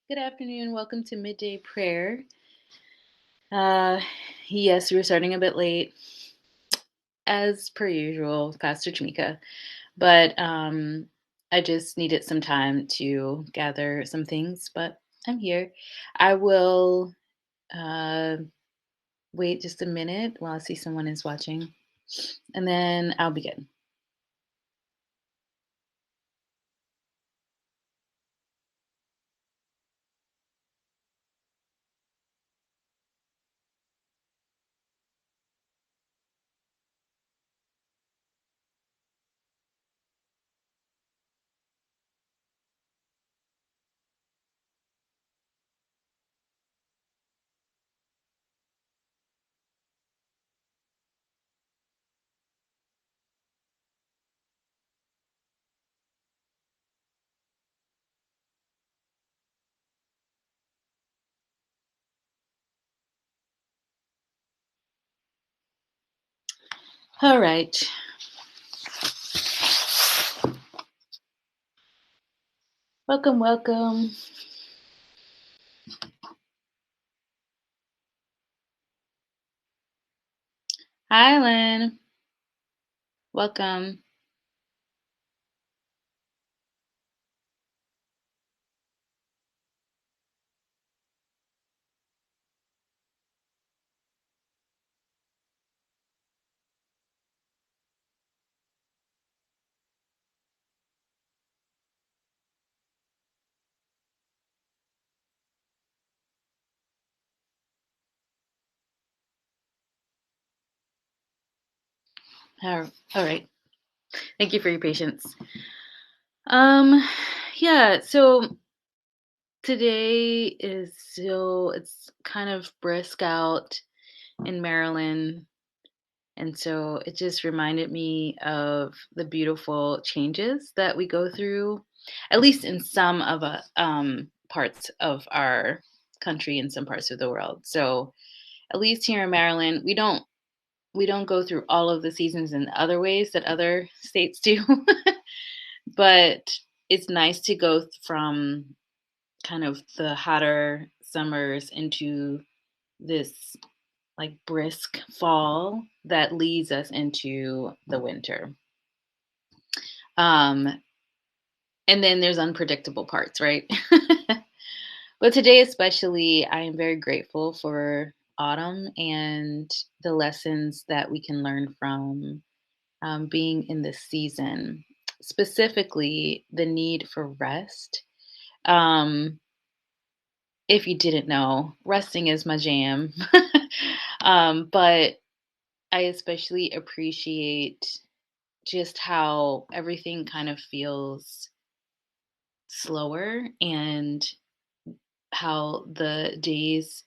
Good afternoon. Welcome to Midday Prayer. Uh, yes, we're starting a bit late, as per usual, Pastor Tamika. But I just needed some time to gather some things, but I'm here. I will uh, wait just a minute while I see someone is watching, and then I'll begin. All right. Welcome, welcome. Hi, Lynn. Welcome. All right. Thank you for your patience. Um, yeah, so today is still it's kind of brisk out in Maryland, and so it just reminded me of the beautiful changes that we go through, at least in some of parts of our country and some parts of the world. So at least here in Maryland, we don't go through all of the seasons in other ways that other states do, but it's nice to go from kind of the hotter summers into this like brisk fall that leads us into the winter. Um, and then there's unpredictable parts, right? But today, especially, I am very grateful for autumn and the lessons that we can learn from being in this season, specifically the need for rest. Um, if you didn't know, resting is my jam. But I especially appreciate just how everything kind of feels slower and how the days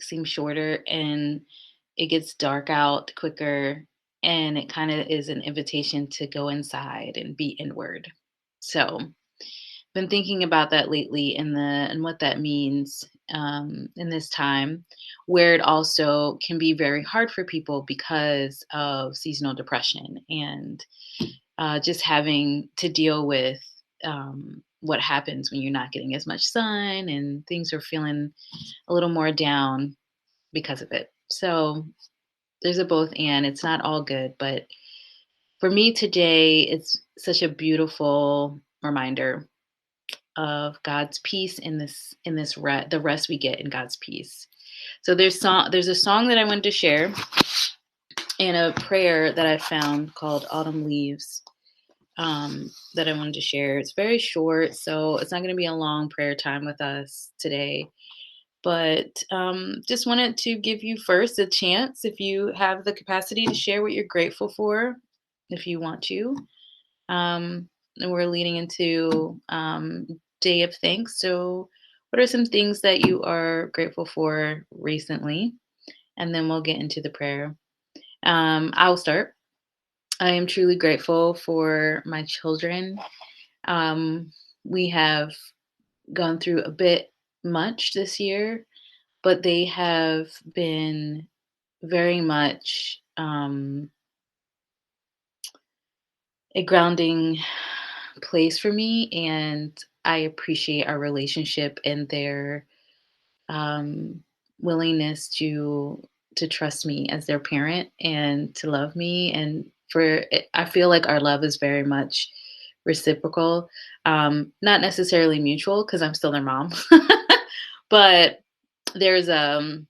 seem shorter and it gets dark out quicker. And it kind of is an invitation to go inside and be inward. So, been thinking about that lately and what that means in this time, where it also can be very hard for people because of seasonal depression and just having to deal with what happens when you're not getting as much sun and things are feeling a little more down because of it. So there's a both and. It's not all good, but for me today, it's such a beautiful reminder of God's peace in the rest we get in God's peace. So there's a song that I wanted to share and a prayer that I found called Autumn Leaves that I wanted to share. It's very short, so it's not going to be a long prayer time with us today. But just wanted to give you first a chance if you have the capacity to share what you're grateful for, if you want to. And we're leading into Day of Thanks. So, what are some things that you are grateful for recently? And then we'll get into the prayer. I'll start. I am truly grateful for my children. Um, we have gone through a bit much this year, but they have been very much a grounding place for me. And I appreciate our relationship and their um, willingness to trust me as their parent and to love me. And I feel like our love is very much reciprocal, not necessarily mutual because I'm still their mom, but there's a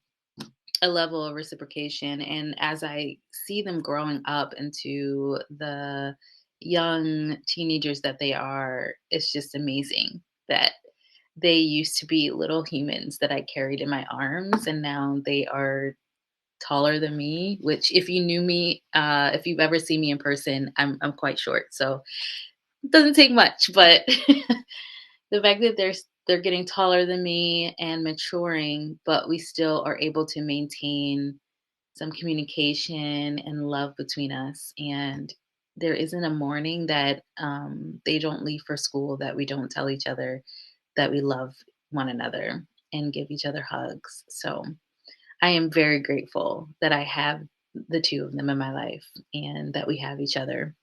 level of reciprocation. And as I see them growing up into the young teenagers that they are, it's just amazing that they used to be little humans that I carried in my arms, and now they are taller than me. Which, if you knew me, if you've ever seen me in person, I'm quite short, so it doesn't take much. But the fact that they're getting taller than me and maturing, but we still are able to maintain some communication and love between us. And there isn't a morning that they don't leave for school that we don't tell each other that we love one another and give each other hugs. So I am very grateful that I have the two of them in my life and that we have each other.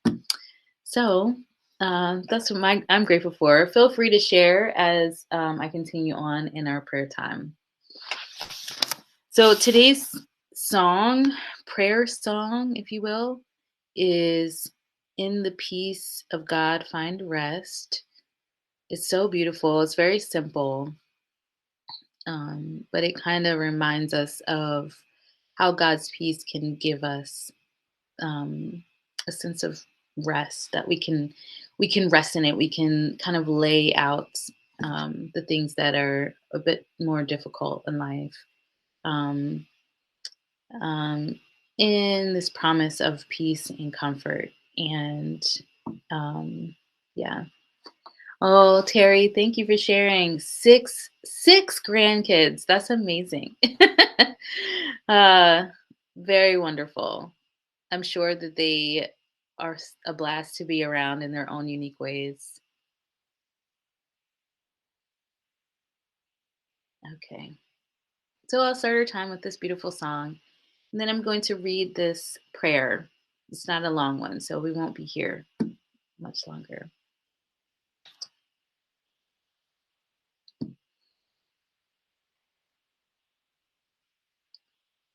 So that's what I'm grateful for. Feel free to share as I continue on in our prayer time. So today's song, prayer song, if you will, is "In the Peace of God Find Rest." It's so beautiful. It's very simple, but it kind of reminds us of how God's peace can give us a sense of rest, that we can rest in it. We can kind of lay out the things that are a bit more difficult in life. Um, um, in this promise of peace and comfort. And yeah. Oh, Terry, thank you for sharing. Six grandkids. That's amazing. uh, very wonderful. I'm sure that they are a blast to be around in their own unique ways. Okay. So I'll start our time with this beautiful song. And then I'm going to read this prayer. It's not a long one, so we won't be here much longer.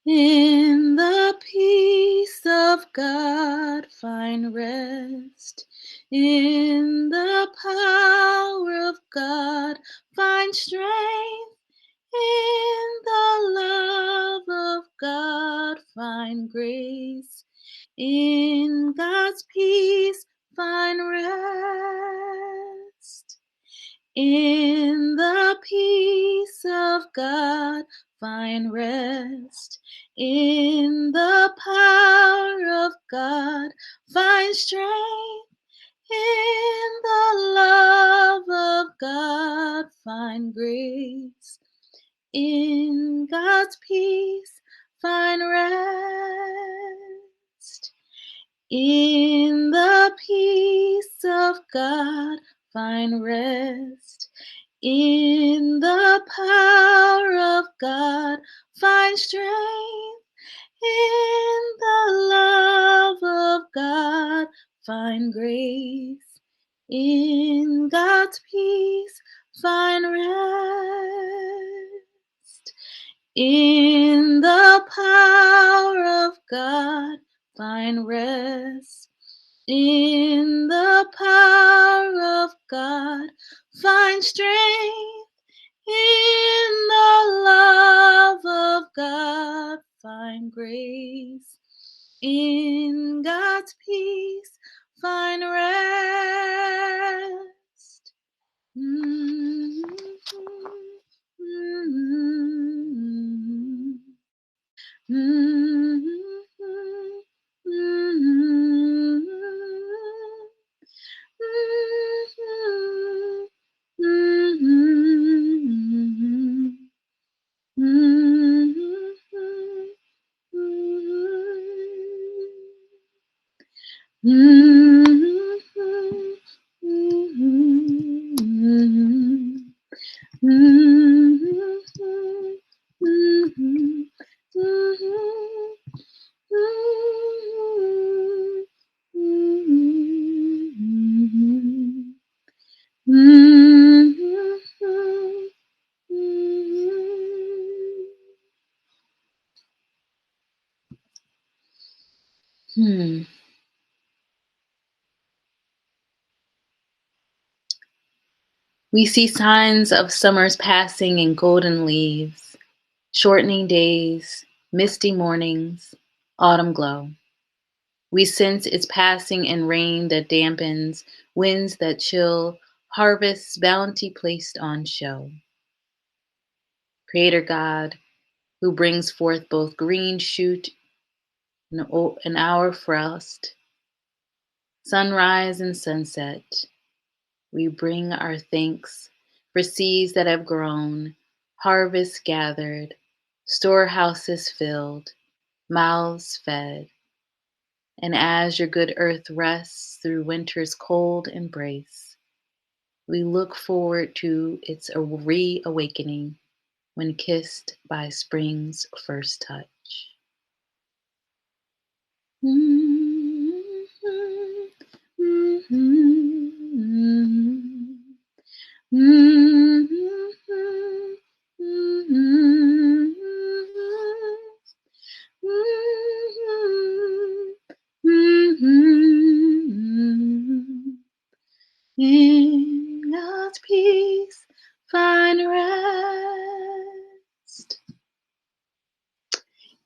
In the peace of God, find rest. In the power of God, find strength. In the love of God, find grace. In God's peace, find rest. In the peace of God, find rest. In the power of God, find strength. In the love of God, find grace. In God's peace, find rest. In the peace of God, find rest. In the power of God, find strength. In the love of God, find grace. In God's peace, find rest. In the power of God, find rest. In the power of God, find strength. In the love of God, find grace. In God's peace, find rest. Mm-hmm. Mm-hmm. Mm-hmm. Mm-hmm. Hmm. We see signs of summer's passing in golden leaves, shortening days, misty mornings, autumn glow. We sense its passing in rain that dampens, winds that chill, harvest's bounty placed on show. Creator God, who brings forth both green shoot and our frost, sunrise and sunset, we bring our thanks for seeds that have grown, harvests gathered, storehouses filled, mouths fed. And as your good earth rests through winter's cold embrace, we look forward to its reawakening when kissed by spring's first touch. In God's peace, find rest.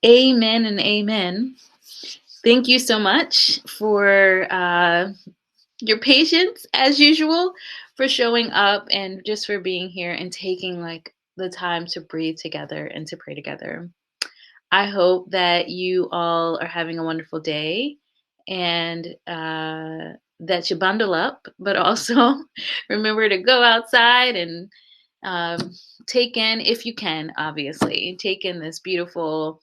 Amen and amen. Thank you so much for your patience, as usual, for showing up and just for being here and taking like the time to breathe together and to pray together. I hope that you all are having a wonderful day and that you bundle up, but also remember to go outside and um, take in, if you can, obviously, take in this beautiful,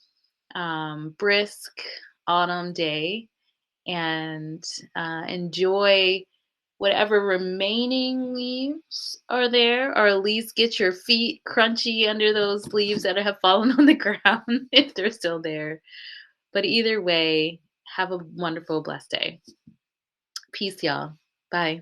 brisk autumn day and enjoy whatever remaining leaves are there, or at least get your feet crunchy under those leaves that have fallen on the ground if they're still there. But either way, have a wonderful, blessed day. Peace, y'all. Bye.